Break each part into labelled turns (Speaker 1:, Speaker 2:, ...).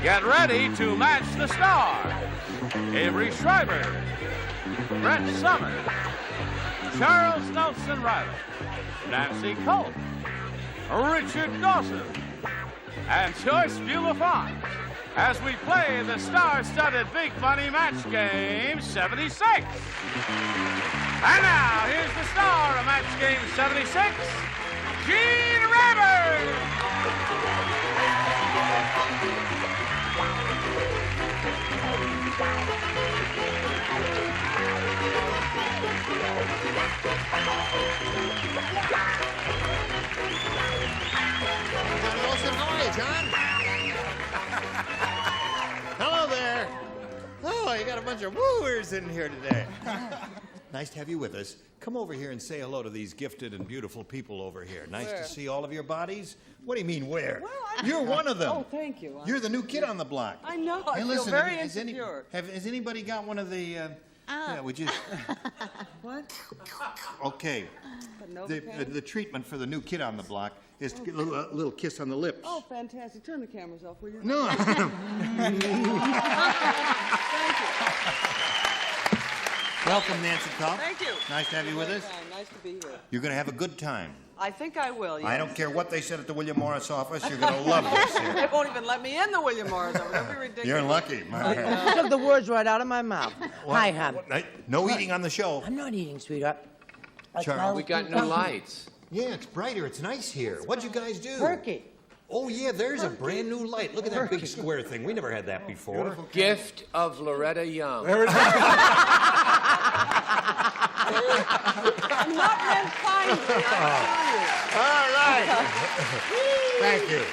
Speaker 1: Get ready to match the stars. Avery Schreiber, Brett Summers, Charles Nelson Reilly, Nancy Kulp, Richard Dawson, and Joyce Bulifant as we play the star-studded Big Money Match Game 76. And now, here's the star of Match Game 76, Gene Reilly.
Speaker 2: Dawson, how are you, John? Hello there. Oh, you got a bunch of wooers in here today. Nice to have you with us. Come over here and say hello to these gifted and beautiful people over here. Nice to see all of your bodies. What do you mean, where?
Speaker 3: Well,
Speaker 2: You're one of them.
Speaker 3: Oh, thank you.
Speaker 2: You're the new kid on the block.
Speaker 3: I know. I
Speaker 2: Hey,
Speaker 3: feel
Speaker 2: listen,
Speaker 3: very
Speaker 2: has
Speaker 3: insecure.
Speaker 2: has anybody got one of the... yeah, would you...
Speaker 3: What?
Speaker 2: Okay. The treatment for the new kid on the block is to get a little kiss on the lips.
Speaker 3: Oh, fantastic. Turn the cameras off, will you?
Speaker 2: No.
Speaker 3: Thank you.
Speaker 2: Welcome, Nancy Kulp.
Speaker 3: Thank you.
Speaker 2: Nice to have you with us.
Speaker 3: Nice to be here.
Speaker 2: You're going to have a good time.
Speaker 3: I think I will, yes.
Speaker 2: I don't care what they said at the William Morris office. You're going to love this
Speaker 3: They
Speaker 2: here.
Speaker 3: won't even let me in the William Morris. That would be ridiculous.
Speaker 2: You're lucky.
Speaker 4: You took the words right out of my mouth. Hi, hon.
Speaker 2: No eating on the show.
Speaker 4: I'm not eating, sweetheart.
Speaker 2: Charles.
Speaker 5: We got new lights.
Speaker 2: Yeah, it's brighter. It's nice here. What'd you guys do?
Speaker 4: Turkey.
Speaker 2: Oh, yeah, there's a brand new light. Look at that big square thing. We never had that before.
Speaker 5: Gift of Loretta Young.
Speaker 3: I'm not meant kindly,
Speaker 2: All right. Thank you.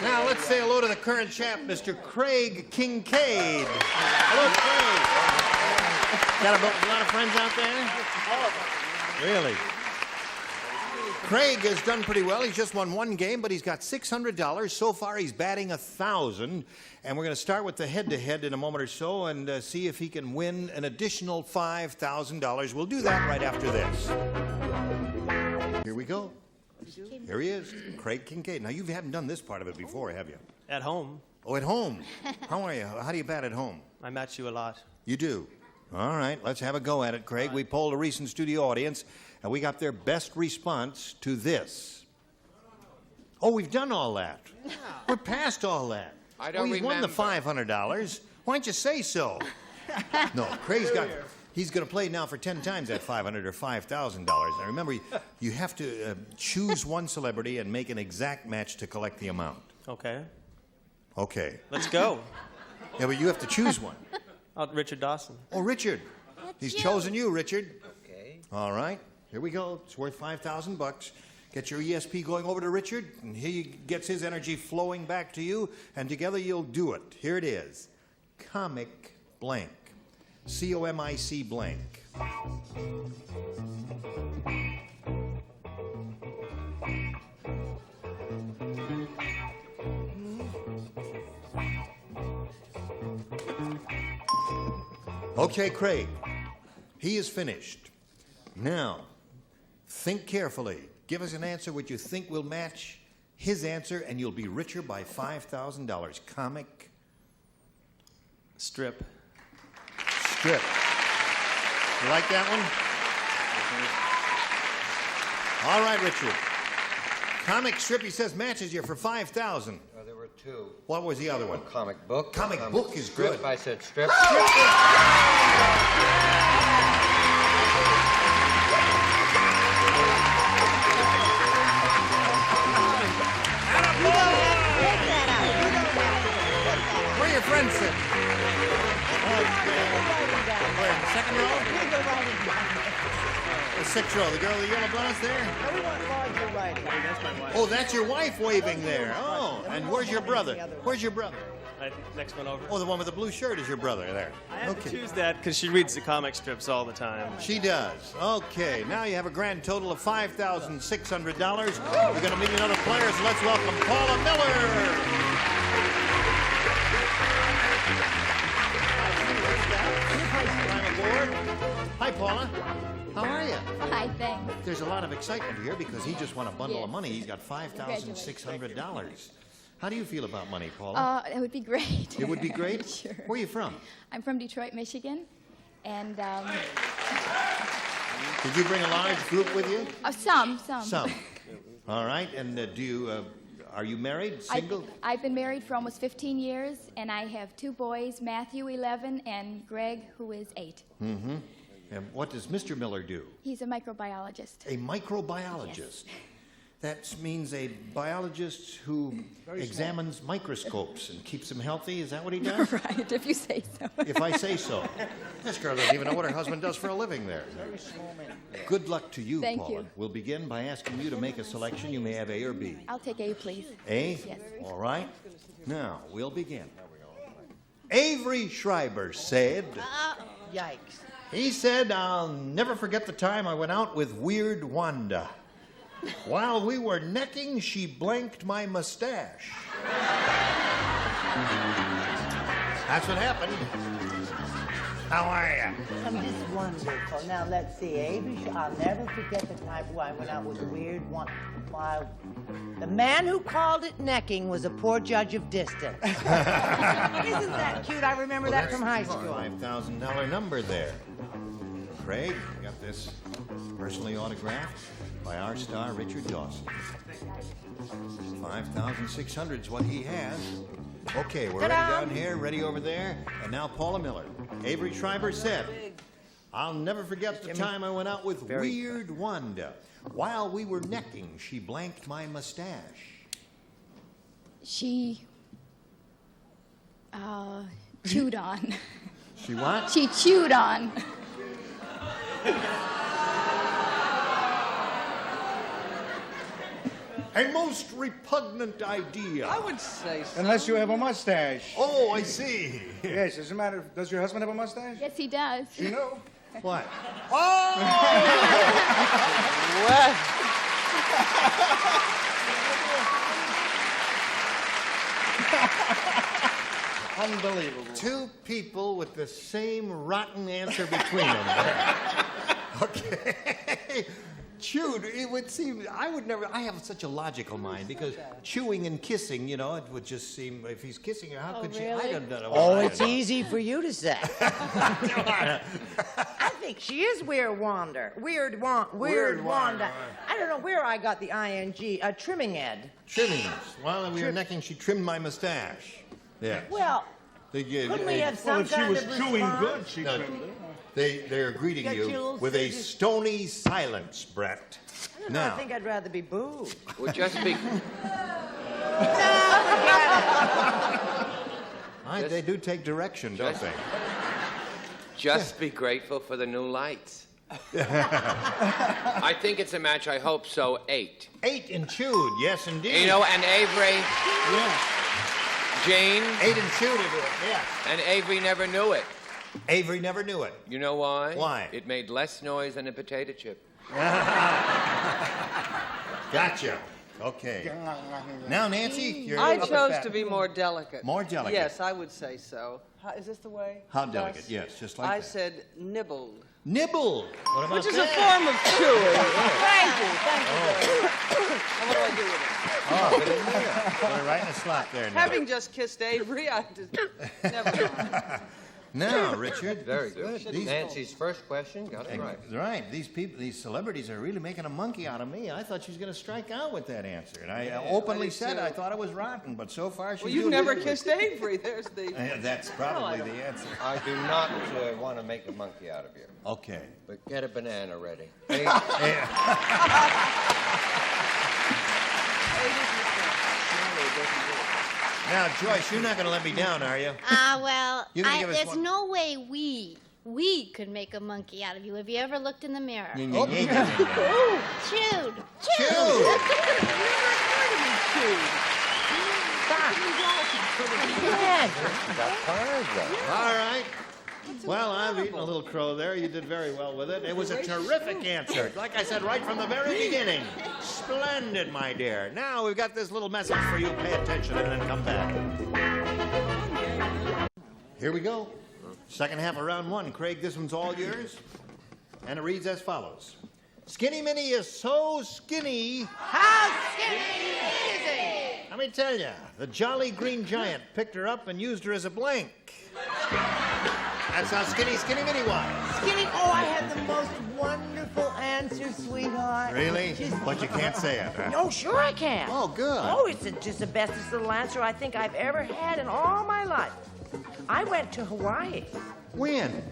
Speaker 2: Now, let's say hello to the current champ, Mr. Craig Kincaid. Hello, Craig. Got a lot of friends out there? Really? Craig has done pretty well. He's just won one game, but he's got $600. So far, he's batting 1,000. And we're going to start with the head-to-head in a moment or so and see if he can win an additional $5,000. We'll do that right after this. Here we go. Here he is, Craig Kincaid. Now, you haven't done this part of it before, have you?
Speaker 6: At home.
Speaker 2: Oh, at home. How are you? How do you bat at home?
Speaker 6: I match you a lot.
Speaker 2: You do? All right, let's have a go at it, Craig. We polled a recent studio audience, and we got their best response to this. Oh, we've done all that. Yeah. We're past all that.
Speaker 5: I don't
Speaker 2: he's won the
Speaker 5: remember.
Speaker 2: $500. Why don't you say so? No, Craig's got... He's going to play now for 10 times that $500 or $5,000. Now, remember, you have to choose one celebrity and make an exact match to collect the amount.
Speaker 6: Okay.
Speaker 2: Okay.
Speaker 6: Let's go.
Speaker 2: Yeah, but you have to choose one.
Speaker 6: Richard Dawson.
Speaker 2: Oh, Richard. He's chosen you, Richard. Okay. All right. Here we go. It's worth $5,000. Get your ESP going over to Richard, and he gets his energy flowing back to you, and together you'll do it. Here it is. Comic blank. C-O-M-I-C blank. Okay, Craig. He is finished. Now, think carefully. Give us an answer which you think will match his answer, and you'll be richer by $5,000. Comic
Speaker 6: Strip.
Speaker 2: strip. You like that one? All right, Richard. Comic strip, he says, matches you for $5,000.
Speaker 7: Oh, there were two.
Speaker 2: What was the other one?
Speaker 7: Comic book.
Speaker 2: Comic book is
Speaker 7: strip.
Speaker 2: good.
Speaker 7: I said strip.
Speaker 2: Where are your friends sitting? Where, the second row? The sixth row. The girl with the yellow blouse there? Oh, that's your wife waving there. Oh, and where's your brother? Where's your brother?
Speaker 6: Next one over.
Speaker 2: Oh, the one with the blue shirt is your brother there.
Speaker 6: I had to choose that because she reads the comic strips all the time.
Speaker 2: She does. Okay, now you have a grand total of $5,600. We're going to meet another player, so let's welcome Paula Miller. Hi, Paula. How are you?
Speaker 8: Hi, thanks.
Speaker 2: There's a lot of excitement here because he just won a bundle of money. He's got $5,600. How do you feel about money, Paula?
Speaker 7: It would be great.
Speaker 2: It would be great?
Speaker 7: Sure.
Speaker 2: Where are you from?
Speaker 7: I'm from Detroit, Michigan, and
Speaker 2: Did you bring a large group with you?
Speaker 7: some.
Speaker 2: Some. All right. And are you married, single?
Speaker 7: I've been married for almost 15 years, and I have 2 boys, Matthew, 11, and Greg, who is 8.
Speaker 2: Mm-hmm. And what does Mr. Miller do?
Speaker 7: He's a microbiologist.
Speaker 2: A microbiologist.
Speaker 7: Yes.
Speaker 2: That means a biologist who examines microscopes and keeps them healthy. Is that what he does?
Speaker 7: Right, if you say so.
Speaker 2: If I say so. This girl doesn't even know what her husband does for a living there. Good luck to you,
Speaker 7: Thank
Speaker 2: Paula.
Speaker 7: you.
Speaker 2: We'll begin by asking you to make a selection. You may have A or B.
Speaker 7: I'll take A, please.
Speaker 2: A?
Speaker 7: Yes.
Speaker 2: All right. Now, we'll begin. Avery Schreiber said,
Speaker 4: Yikes.
Speaker 2: he said, I'll never forget the time I went out with Weird Wanda. While we were necking, she blanked my mustache. That's what happened. How are you?
Speaker 4: I'm just wonderful. Now, let's see. Avery, I'll never forget the time I went out with a weird one. Wow. The man who called it necking was a poor judge of distance. Isn't that cute? I remember that from high school.
Speaker 2: $5,000 number there. Craig, you got this personally autographed by our star, Richard Dawson. 5,600 is what he has. Okay, we're ready down here, ready over there. And now Paula Miller. Avery Schreiber said, I'll never forget the time I went out with Weird Wanda. While we were necking, she blanked my mustache.
Speaker 7: She chewed on.
Speaker 2: She what?
Speaker 7: She chewed on.
Speaker 2: A most repugnant idea.
Speaker 3: I would say so.
Speaker 8: Unless you have a mustache.
Speaker 2: Oh, I see.
Speaker 8: Yes, does it matter? Does your husband have a mustache?
Speaker 7: Yes, he does.
Speaker 8: You know?
Speaker 2: What?
Speaker 3: Well,
Speaker 8: Unbelievable.
Speaker 2: 2 people with the same rotten answer between them. Okay. Chewed, it would seem, I would never, I have such a logical mind because chewing and kissing, you know, it would just seem, if he's kissing her, how could she? I don't know.
Speaker 4: Oh, it's easy for you to say. I think she is Weird Wanda. Weird Wanda. I don't know where I got the ing. Trimming Ed.
Speaker 2: Trimming. While we were necking, she trimmed my mustache. Yeah.
Speaker 4: Well, couldn't we have some kind of response?
Speaker 8: She trimmed it.
Speaker 2: They're greeting
Speaker 4: Got
Speaker 2: you
Speaker 4: Jules
Speaker 2: with a
Speaker 4: Caesar.
Speaker 2: stony silence, Brett.
Speaker 4: I don't know, I think I'd rather be booed.
Speaker 5: Would just be.
Speaker 2: They do take direction, don't they?
Speaker 5: Just be grateful for the new lights. I think it's a match. I hope so. 8.
Speaker 2: 8 and chewed, yes, indeed.
Speaker 5: You know, and Avery,
Speaker 2: Yeah.
Speaker 5: Jane,
Speaker 2: 8 and chewed it, yes.
Speaker 5: and Avery never knew it.
Speaker 2: Avery never knew it.
Speaker 5: You know why?
Speaker 2: Why?
Speaker 5: It made less noise than a potato chip.
Speaker 2: Gotcha. Okay. Now, Nancy, you're
Speaker 3: I
Speaker 2: up at
Speaker 3: chose
Speaker 2: bat.
Speaker 3: to be more delicate.
Speaker 2: More delicate.
Speaker 3: Yes, I would say so. Is this the way?
Speaker 2: How
Speaker 3: Gus?
Speaker 2: delicate? Yes, just like
Speaker 3: I
Speaker 2: that.
Speaker 3: said nibbled.
Speaker 2: Nibble. What about
Speaker 3: Which is a
Speaker 2: that?
Speaker 3: form of chewing. Thank you. And what do I do with it?
Speaker 2: Oh, put it in there. Put it right in the slot there now.
Speaker 3: Having just kissed Avery, I just never mind.
Speaker 2: Now, Richard.
Speaker 5: Very good.
Speaker 2: These-
Speaker 5: Nancy's first question got it right.
Speaker 2: Right. These people, these celebrities are really making a monkey out of me. I thought she was going to strike out with that answer. And I openly said I thought it was rotten, but so far she's
Speaker 3: Well, you've
Speaker 2: doing
Speaker 3: never
Speaker 2: really
Speaker 3: kissed Avery. There's the...
Speaker 2: That's probably the answer.
Speaker 5: I do not want to make a monkey out of you,
Speaker 2: Okay.
Speaker 5: but get a banana ready.
Speaker 2: Now, Joyce, you're not going to let me down, are you?
Speaker 9: Well,
Speaker 2: You can give us
Speaker 9: there's
Speaker 2: one.
Speaker 9: no way we could make a monkey out of you. Have you ever looked in the mirror?
Speaker 2: Oh.
Speaker 9: Chewed.
Speaker 2: All right. Well, I've eaten a little crow there. You did very well with it. It was a terrific answer. Like I said right from the very beginning. Splendid, my dear. Now we've got this little message for you. Pay attention and then come back. Here we go. Second half of round 1. Craig, this one's all yours. And it reads as follows. Skinny Minnie is so skinny.
Speaker 4: How skinny is he?
Speaker 2: Let me tell you, the Jolly Green Giant picked her up and used her as a blank. That's how Skinny Minnie was.
Speaker 4: Skinny, oh, I had the most wonderful answer, sweetheart.
Speaker 2: Really?
Speaker 4: She's-
Speaker 2: But you can't say it, huh?
Speaker 4: Oh, sure I can.
Speaker 2: Oh, good.
Speaker 4: Oh, it's just the bestest little answer I think I've ever had in all my life. I went to Hawaii
Speaker 2: When?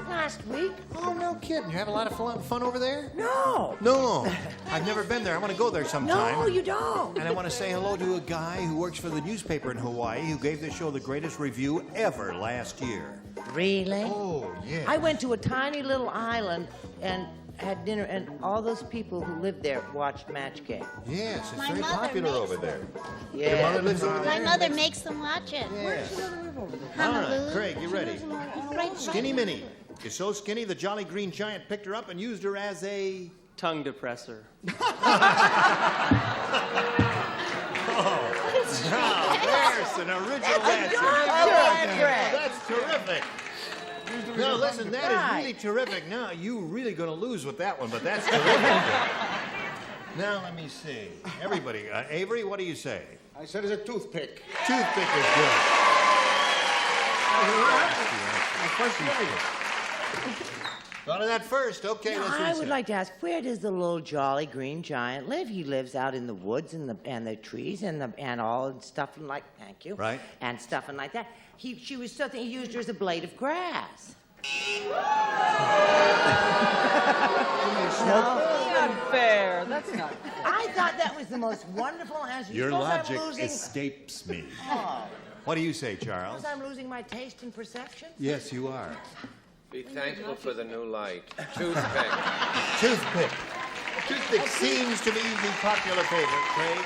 Speaker 4: last week.
Speaker 2: Oh, no kidding. You have a lot of fun over there?
Speaker 4: No.
Speaker 2: No. I've never been there. I want to go there sometime.
Speaker 4: No, you don't.
Speaker 2: And I want to say hello to a guy who works for the newspaper in Hawaii who gave the show the greatest review ever last year.
Speaker 4: Really?
Speaker 2: Oh, yeah.
Speaker 4: I went to a tiny little island and had dinner, and all those people who lived there watched Match Game.
Speaker 2: Yes, it's
Speaker 9: My
Speaker 2: very
Speaker 9: mother
Speaker 2: popular
Speaker 9: makes
Speaker 2: over there.
Speaker 4: Yeah.
Speaker 2: Your mother lives over
Speaker 9: My
Speaker 2: there?
Speaker 9: mother makes them watch it.
Speaker 2: Yeah. All
Speaker 9: Honolulu.
Speaker 2: right, Craig, you ready?
Speaker 9: Right,
Speaker 2: Skinny Minnie. She's so skinny, the Jolly Green Giant picked her up and used her as a...
Speaker 6: Tongue depressor.
Speaker 2: Now, there's an original answer. That's terrific. No, listen, that is really terrific. Now, you're really going to lose with that one, but that's terrific. Now, let me see. Everybody, Avery, what do you say?
Speaker 8: I said it's a toothpick.
Speaker 2: Toothpick is good. First Thought of that first. Okay, let's
Speaker 4: I would like to ask, where does the little Jolly Green Giant live? He lives out in the woods and the trees and all and stuff and like, thank you.
Speaker 2: Right.
Speaker 4: And stuff and like that. She was something, he used her as a blade of grass.
Speaker 3: Unfair. That's not fair.
Speaker 4: I thought that was the most wonderful answer. You
Speaker 2: Your
Speaker 4: suppose I'm
Speaker 2: logic
Speaker 4: losing-
Speaker 2: escapes me.
Speaker 4: Oh,
Speaker 2: What do you say, Charles?
Speaker 4: suppose I'm losing my taste and perception?
Speaker 2: Yes, you are.
Speaker 5: Be thankful for the new light. Toothpick.
Speaker 2: Toothpick. Toothpick seems to be the popular favorite, Craig.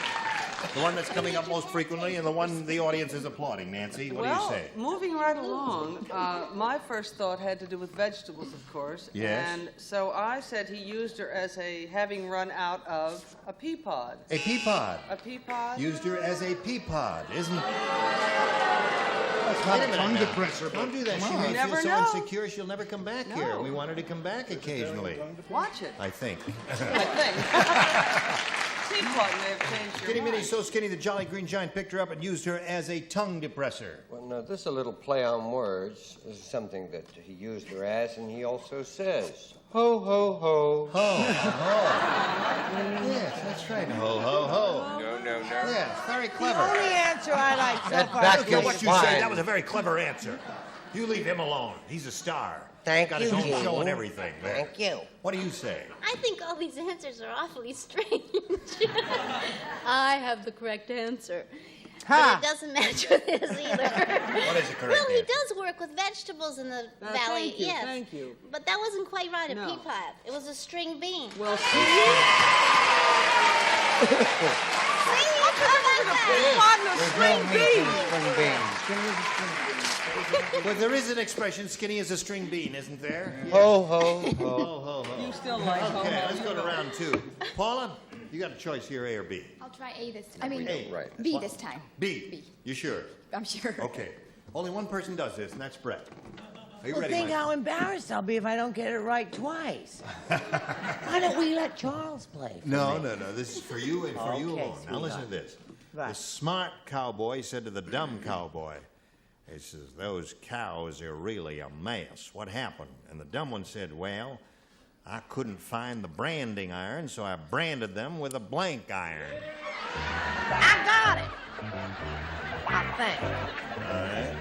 Speaker 2: The one that's coming up most frequently and the one the audience is applauding. Nancy, what do you say?
Speaker 3: Moving right along, my first thought had to do with vegetables, of course.
Speaker 2: Yes.
Speaker 3: And so I said he used her as having run out of a pea pod.
Speaker 2: A pea pod.
Speaker 3: A pea pod?
Speaker 2: Used her as a pea pod, isn't it?
Speaker 8: That's not a tongue depressor.
Speaker 2: Don't do that. She may feel
Speaker 3: never
Speaker 2: so
Speaker 3: know.
Speaker 2: insecure she'll never come back
Speaker 3: No.
Speaker 2: here. We want her to come back occasionally.
Speaker 3: Watch it.
Speaker 2: I think.
Speaker 3: I think. Teapot may have changed your
Speaker 2: Skinny Minnie,
Speaker 3: mind.
Speaker 2: so skinny the Jolly Green Giant picked her up and used her as a tongue depressor.
Speaker 10: Well, now, this is a little play on words. This is something that he used her as, and he also says, ho, ho, ho.
Speaker 2: Ho, ho. Yes, that's right. Ho, ho, ho.
Speaker 5: No.
Speaker 2: Yes, very
Speaker 4: The
Speaker 2: clever.
Speaker 4: only answer I like so far.
Speaker 2: I don't care what you say. That was a very clever answer. You leave him alone. He's a star.
Speaker 4: Thank
Speaker 2: Got
Speaker 4: you,
Speaker 2: his own
Speaker 4: Gene.
Speaker 2: show and everything.
Speaker 4: Thank you.
Speaker 2: What do you say?
Speaker 9: I think all these answers are awfully strange. I have the correct answer.
Speaker 4: Ha!
Speaker 9: But it doesn't match with his either.
Speaker 2: What is the correct
Speaker 9: Well, he
Speaker 2: answer?
Speaker 9: does work with vegetables in the valley,
Speaker 3: thank you,
Speaker 9: yes.
Speaker 3: thank you.
Speaker 9: But that wasn't quite right, a
Speaker 3: No.
Speaker 9: pea pod. It was a string bean.
Speaker 3: Well,
Speaker 9: See? How about that?
Speaker 2: Well, there is an expression, skinny as a string bean, isn't there?
Speaker 10: Ho, ho, ho.
Speaker 2: Ho, ho, ho.
Speaker 3: you still like
Speaker 2: Okay, let's go to round two. Paula, you got a choice here, A or B.
Speaker 7: I'll try A this time. I mean,
Speaker 2: A.
Speaker 10: Right.
Speaker 7: B this time.
Speaker 2: B.
Speaker 7: B.
Speaker 2: You sure?
Speaker 7: I'm sure.
Speaker 2: Okay. Only one person does this, and that's Brett. Are you
Speaker 4: Well,
Speaker 2: ready,
Speaker 4: think
Speaker 2: Mike?
Speaker 4: how embarrassed I'll be if I don't get it right twice. Why don't we let Charles play?
Speaker 2: No. This is for you and for you
Speaker 4: Okay,
Speaker 2: alone. Now listen to
Speaker 4: sweetheart.
Speaker 2: this.
Speaker 4: Right.
Speaker 2: The smart cowboy said to the dumb cowboy, he says, those cows are really a mess. What happened? And the dumb one said, well, I couldn't find the branding iron, so I branded them with a blank iron.
Speaker 4: I got it. I think.
Speaker 2: All right.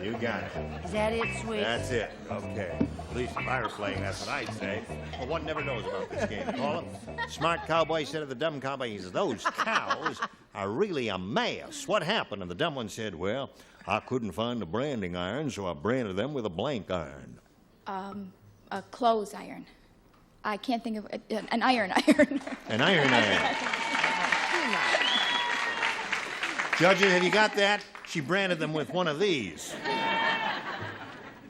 Speaker 2: You got it.
Speaker 4: Is that it, sweet?
Speaker 2: That's it. Okay. At least if I were playing, that's what I'd say. But one never knows about this game. Paula, smart cowboy said to the dumb cowboy, he says, those cows are really a mess. What happened? And the dumb one said, well, I couldn't find the branding iron, so I branded them with a blank iron.
Speaker 7: A clothes iron. I can't think of an iron.
Speaker 2: An iron. Judges, have you got that? She branded them with one of these.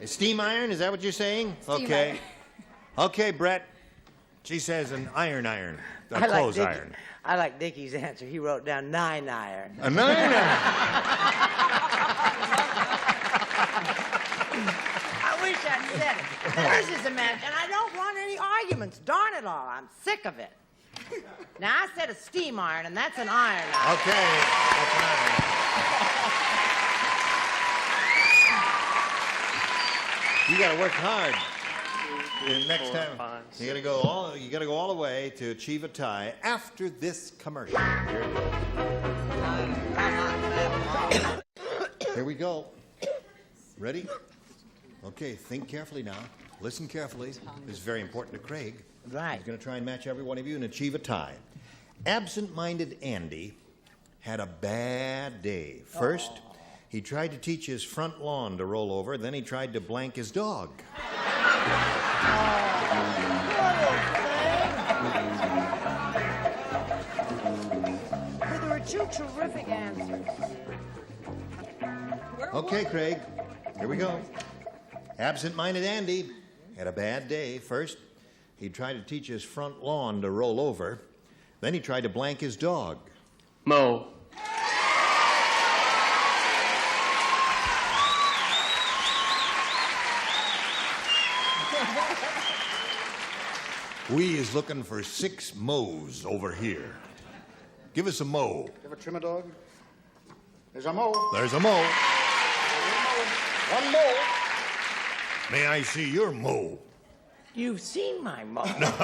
Speaker 2: A steam iron, is that what you're saying?
Speaker 7: Steam
Speaker 2: okay.
Speaker 7: iron.
Speaker 2: Okay, Brett. She says an iron. A clothes iron.
Speaker 4: I like Dickie's answer. He wrote down 9 iron.
Speaker 2: A 9 iron.
Speaker 4: I wish I'd said it. Now, this is a match, and I don't want any arguments. Darn it all, I'm sick of it. Now, I said a steam iron, and that's an iron.
Speaker 2: Okay, that's an iron. You got to work hard. Next time, you got to go all the way to achieve a tie after this commercial. Here it goes. Here we go. Ready? Okay, think carefully now. Listen carefully. This is very important to Craig.
Speaker 4: Right.
Speaker 2: He's going to try and match every one of you and achieve a tie. Absent-minded Andy had a bad day. First, he tried to teach his front lawn to roll over. Then he tried to blank his dog.
Speaker 4: Well, there were two terrific answers.
Speaker 2: Okay, Craig, here we go. Absent-minded Andy had a bad day. First, he tried to teach his front lawn to roll over. Then he tried to blank his dog.
Speaker 6: Mo.
Speaker 2: We is looking for 6 mows over here. Give us a mow.
Speaker 8: You have a trimmer dog? There's a mow.
Speaker 2: There's a mow.
Speaker 8: One mow.
Speaker 2: May I see your mow?
Speaker 4: You've seen my mow.
Speaker 2: What?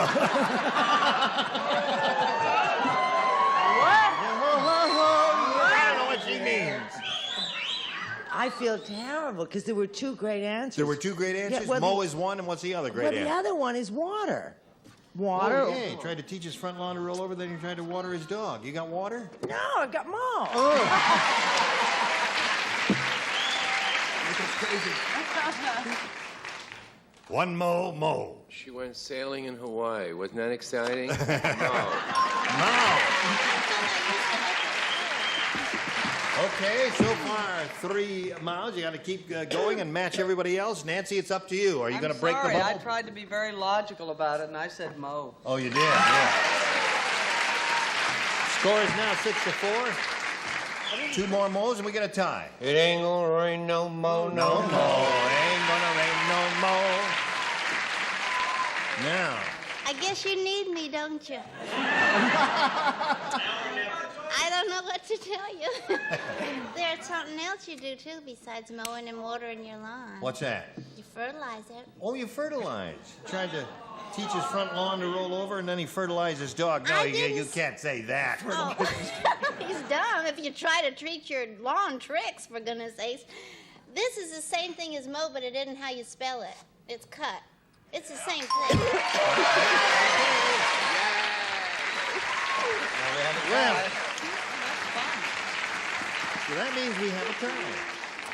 Speaker 2: I don't know what she means.
Speaker 4: I feel terrible because there were two great answers.
Speaker 2: There were 2 great answers?
Speaker 4: Yeah, well,
Speaker 2: mow is one, and what's the other great
Speaker 4: Well,
Speaker 2: answer?
Speaker 4: the other one is water. Water.
Speaker 2: Oh, yeah, he tried to teach his front lawn to roll over, then he tried to water his dog. You got water?
Speaker 4: No, I got mow.
Speaker 2: One mow.
Speaker 5: She went sailing in Hawaii. Wasn't that exciting? No.
Speaker 2: Mow. Okay, so far 3 miles. You got to keep going and match everybody else. Nancy, it's up to you. Are you going to break the
Speaker 3: Sorry,
Speaker 2: ball?
Speaker 3: I tried to be very logical about it, and I said Mo.
Speaker 2: Oh, you did, yeah. Score is now 6-4. 2 more mows and we get a tie.
Speaker 10: It ain't gonna rain no mo,
Speaker 2: No mo. Ain't gonna rain no mo. Now.
Speaker 9: I guess you need me, don't you? I don't know what to tell you. There's something else you do, too, besides mowing and watering your lawn.
Speaker 2: What's that?
Speaker 9: You fertilize it.
Speaker 2: Oh, you fertilize. Tried to teach his front lawn to roll over, and then he fertilized his dog. No, you can't say that.
Speaker 9: Oh, he's dumb if you try to treat your lawn tricks, for goodness sakes. This is the same thing as mow, but it isn't how you spell it. It's cut. It's the same thing.
Speaker 2: Well, so that means we have a tie.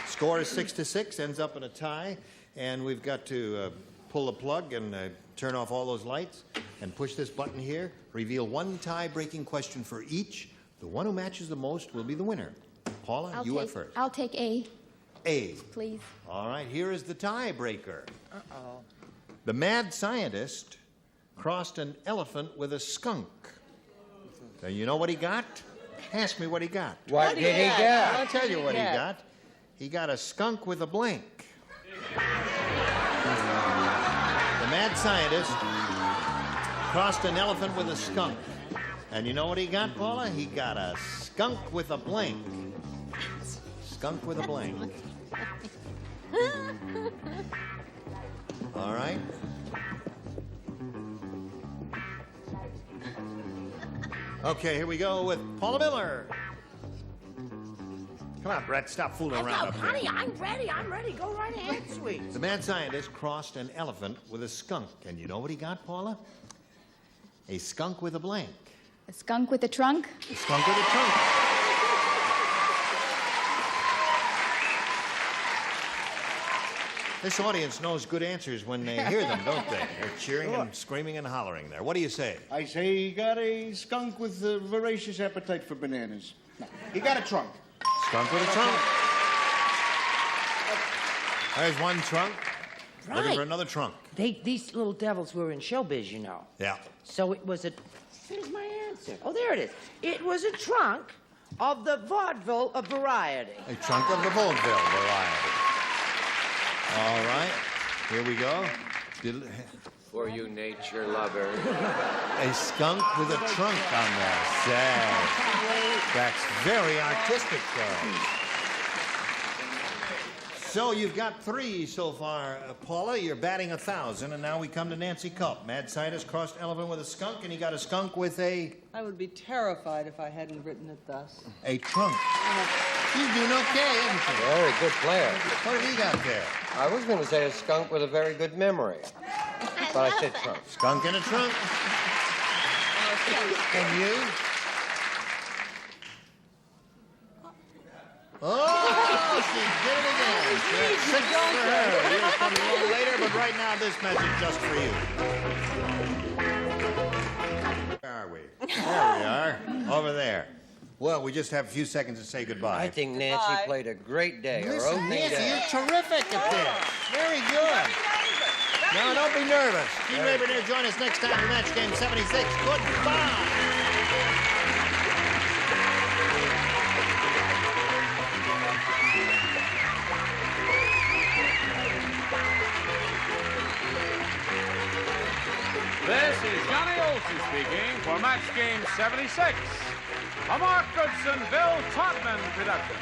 Speaker 2: Score is 6-6, ends up in a tie, and we've got to pull the plug and turn off all those lights and push this button here. Reveal 1 tie-breaking question for each. The one who matches the most will be the winner. Paula, you at first.
Speaker 7: I'll take A,
Speaker 2: A.
Speaker 7: please.
Speaker 2: All right, here is the tiebreaker.
Speaker 4: Uh-oh.
Speaker 2: The mad scientist crossed an elephant with a skunk. Now, you know what he got? Ask me what he got.
Speaker 10: What did he get?
Speaker 2: I'll tell you what he got. He got a skunk with a blank. The mad scientist crossed an elephant with a skunk. And you know what he got, Paula? He got a skunk with a blank. Skunk with a blank. All right. Okay, here we go with Paula Miller. Come on, Brett, stop fooling around up
Speaker 4: Honey,
Speaker 2: here.
Speaker 4: I'm ready. Go right ahead, sweet.
Speaker 2: The mad scientist crossed an elephant with a skunk. And you know what he got, Paula? A skunk with a blank.
Speaker 7: A skunk with a trunk?
Speaker 2: A skunk with a trunk. This audience knows good answers when they hear them, don't they? They're cheering and screaming and hollering there. What do you say?
Speaker 8: I say he got a skunk with a voracious appetite for bananas. No, he got a trunk.
Speaker 2: Skunk with a trunk. There's one trunk. Looking
Speaker 4: Right.
Speaker 2: for another trunk.
Speaker 4: These little devils were in showbiz, you know.
Speaker 2: Yeah.
Speaker 4: So it was a... Here's my answer. Oh, there it is. It was a trunk of the vaudeville variety.
Speaker 2: A trunk of the vaudeville variety. All right. Here we go.
Speaker 5: for you nature lovers.
Speaker 2: A skunk with a trunk on there. Sad. That's very artistic, though. So you've got 3 so far, Paula. You're batting 1,000, and now we come to Nancy Kulp. Mad scientist crossed elephant with a skunk, and he got a skunk with a...
Speaker 3: I would be terrified if I hadn't written it thus.
Speaker 2: A trunk. You're doing okay, isn't you?
Speaker 10: Very good player.
Speaker 2: What have you got there?
Speaker 10: I was going to say a skunk with a very good memory, but I said trunk.
Speaker 2: Skunk in a trunk. And you? Oh, she did it again. That's 6 for her. You'll come a little later, but right now this message just for you. Where are we? There we are. Over there. Well, we just have a few seconds to say goodbye.
Speaker 10: I think Nancy played a great day. Her
Speaker 2: Listen,
Speaker 10: opening
Speaker 2: Nancy,
Speaker 10: day.
Speaker 2: you're terrific at this. Very good. No, don't be nervous. Steve Avery here. Join us next time for Match Game 76. Goodbye.
Speaker 1: This is Johnny Olson speaking for Match Game 76, a Mark Goodson, Bill Todman production.